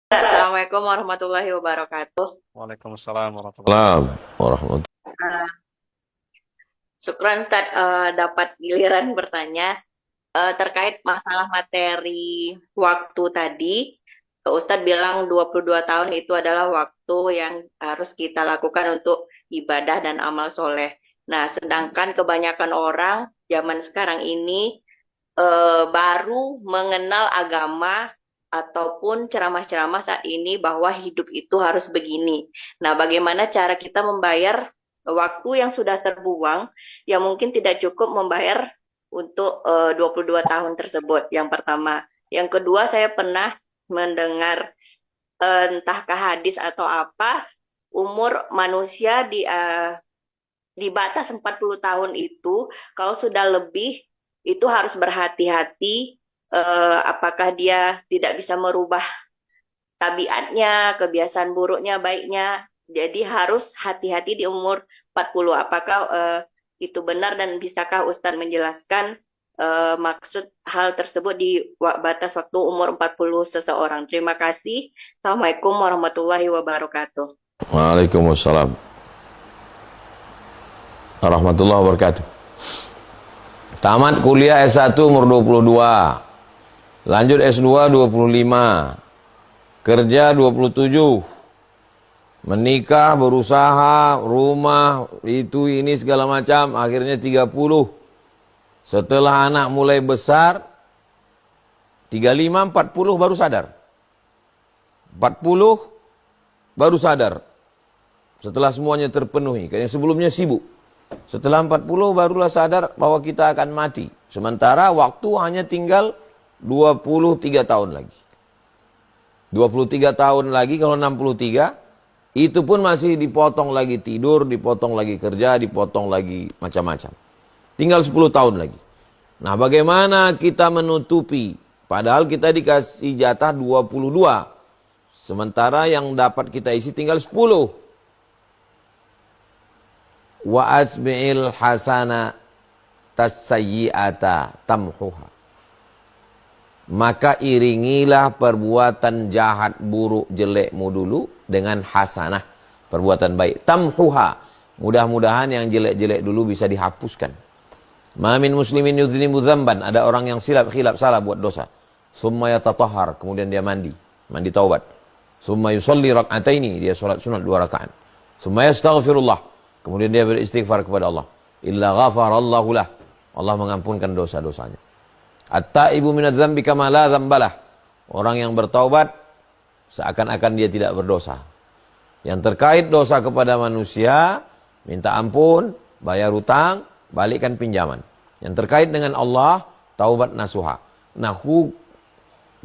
Assalamualaikum warahmatullahi wabarakatuh. Waalaikumsalam warahmatullahi Warahmatullahi. Uh, Syukran Ustaz, dapat giliran bertanya terkait masalah materi waktu tadi. Ustadz bilang 22 tahun itu adalah waktu yang harus kita lakukan untuk ibadah dan amal soleh. Nah, sedangkan kebanyakan orang zaman sekarang ini baru mengenal agama ataupun ceramah-ceramah saat ini bahwa hidup itu harus begini. Nah, bagaimana cara kita membayar waktu yang sudah terbuang yang mungkin tidak cukup membayar untuk 22 tahun tersebut, yang pertama. Yang kedua, saya pernah mendengar entahkah hadis atau apa, umur manusia di batas 40 tahun itu, kalau sudah lebih, itu harus berhati-hati apakah dia tidak bisa merubah tabiatnya, kebiasaan buruknya, baiknya. Jadi harus hati-hati di umur 40. Apakah itu benar dan bisakah Ustadz menjelaskan maksud hal tersebut di batas waktu umur 40 seseorang? Terima kasih. Assalamualaikum warahmatullahi wabarakatuh. Waalaikumsalam warahmatullahi wabarakatuh. Tamat kuliah S1 umur 22. Lanjut S2 25. Kerja 27. Menikah, berusaha, rumah, itu ini segala macam, akhirnya 30. Setelah anak mulai besar, 35, 40 baru sadar. 40 baru sadar. Setelah semuanya terpenuhi, karena sebelumnya sibuk. Setelah 40 barulah sadar bahwa kita akan mati. Sementara waktu hanya tinggal 23 tahun lagi. 23 tahun lagi, kalau 63, itu pun masih dipotong lagi tidur, dipotong lagi kerja, dipotong lagi macam-macam. Tinggal 10 tahun lagi. Nah, bagaimana kita menutupi? Padahal kita dikasih jatah 22. Sementara yang dapat kita isi tinggal 10. Wa asbi'il hasana tasayyi'ata tamhuha. Maka iringilah perbuatan jahat, buruk, jelekmu dulu dengan hasanah, perbuatan baik. Tamhuha. Mudah-mudahan yang jelek-jelek dulu bisa dihapuskan. Ma min muslimin yuzlimu dzamban, ada orang yang khilaf salah buat dosa. Summa yatatahhar, kemudian dia mandi taubat. Summa yusalli rak'ataini, dia salat sunat 2 rakaat. Summa yastaghfirullah, kemudian dia beristighfar kepada Allah. Illa ghafarallahu lah, Allah mengampunkan dosa-dosanya. At-taibu minadz-dzambi kama la dzambalah. Orang yang bertaubat seakan-akan dia tidak berdosa. Yang terkait dosa kepada manusia, minta ampun, bayar hutang, balikkan pinjaman. Yang terkait dengan Allah, taubat nasuha. Nah,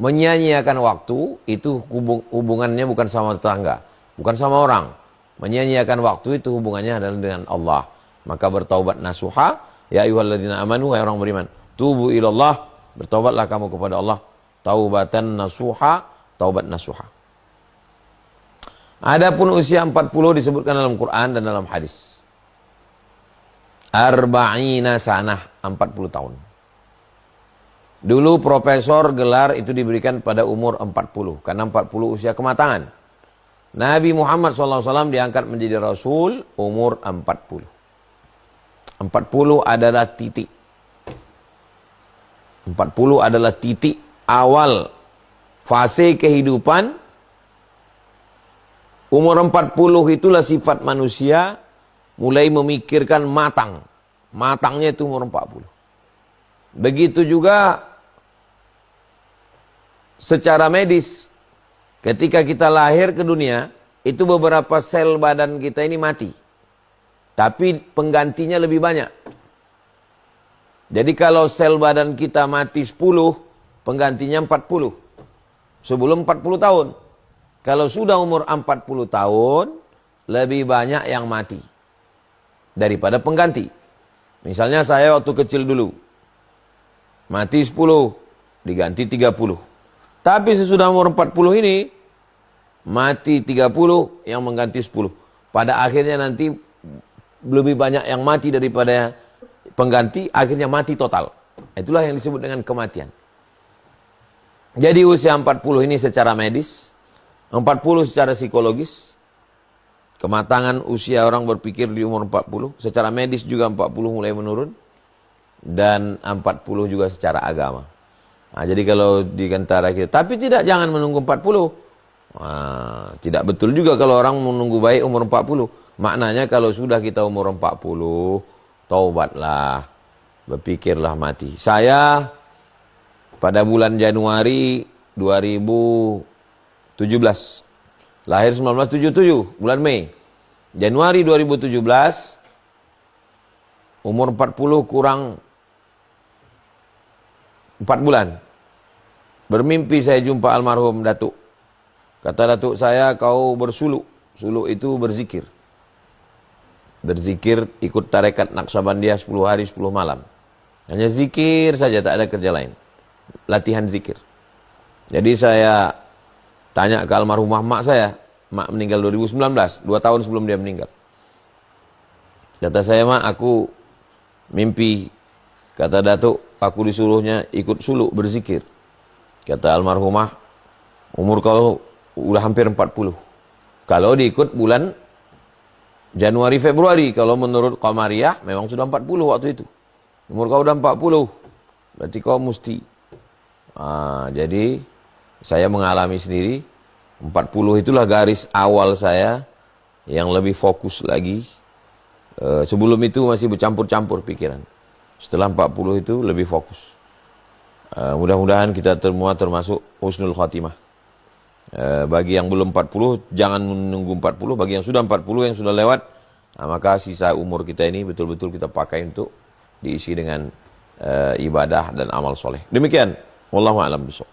menyanyiakan waktu itu hubungannya bukan sama tetangga, bukan sama orang. Menyanyiakan waktu itu hubungannya adalah dengan Allah. Maka bertaubat nasuha, ya ayyuhalladzina amanu, hai orang beriman, tubu ilallah, bertaubatlah kamu kepada Allah, taubatan nasuha, taubat nasuha. Adapun usia 40 disebutkan dalam Quran dan dalam hadis. Arba'ina sanah, 40 tahun. Dulu profesor gelar itu diberikan pada umur 40, karena 40 usia kematangan. Nabi Muhammad SAW diangkat menjadi Rasul umur 40. 40 adalah titik. 40 adalah titik awal fase kehidupan. Umur 40 itulah sifat manusia mulai memikirkan matang. Matangnya itu umur 40. Begitu juga secara medis. Ketika kita lahir ke dunia, itu beberapa sel badan kita ini mati. Tapi penggantinya lebih banyak. Jadi kalau sel badan kita mati 10, penggantinya 40. Sebelum 40 tahun. Kalau sudah umur 40 tahun, lebih banyak yang mati daripada pengganti. Misalnya saya waktu kecil dulu, mati 10, diganti 30. Tapi sesudah umur 40 ini, mati 30, yang mengganti 10. Pada akhirnya nanti lebih banyak yang mati daripada pengganti, akhirnya mati total. Itulah yang disebut dengan kematian. Jadi usia 40 ini secara medis 40 secara psikologis, kematangan usia orang berpikir di umur 40, secara medis juga 40 mulai menurun, dan 40 juga secara agama. Nah, jadi kalau di antara kita, tapi tidak, jangan menunggu 40. Nah, tidak betul juga kalau orang menunggu baik umur 40. Maknanya kalau sudah kita umur 40, taubatlah, berpikirlah mati. Saya pada bulan Januari 2017, lahir 1977, bulan Mei. Januari 2017, umur 40 kurang 4 bulan. Bermimpi saya jumpa almarhum Datuk. Kata Datuk saya, kau bersuluk. Suluk itu berzikir. Berzikir ikut tarekat Naqsabandiyah 10 hari 10 malam. Hanya zikir saja, tak ada kerja lain. Latihan zikir. Jadi saya tanya ke almarhumah mak saya. Mak meninggal 2019, 2 tahun sebelum dia meninggal. Kata saya, mak, aku mimpi. Kata Datuk, aku disuruhnya ikut suluk berzikir. Kata almarhumah, umur kau udah hampir 40. Kalau diikut bulan Januari Februari, kalau menurut Qamariyah memang sudah 40 waktu itu. Umur kau udah 40, berarti kau mesti. Jadi saya mengalami sendiri, 40 itulah garis awal saya yang lebih fokus lagi. Sebelum itu masih bercampur-campur pikiran. Setelah 40 itu lebih fokus. Mudah-mudahan kita semua termasuk husnul khatimah. Bagi yang belum 40, jangan menunggu 40. Bagi yang sudah 40, yang sudah lewat, maka sisa umur kita ini betul-betul kita pakai untuk diisi dengan ibadah dan amal soleh. Demikian. Wallahu a'lam bishawab.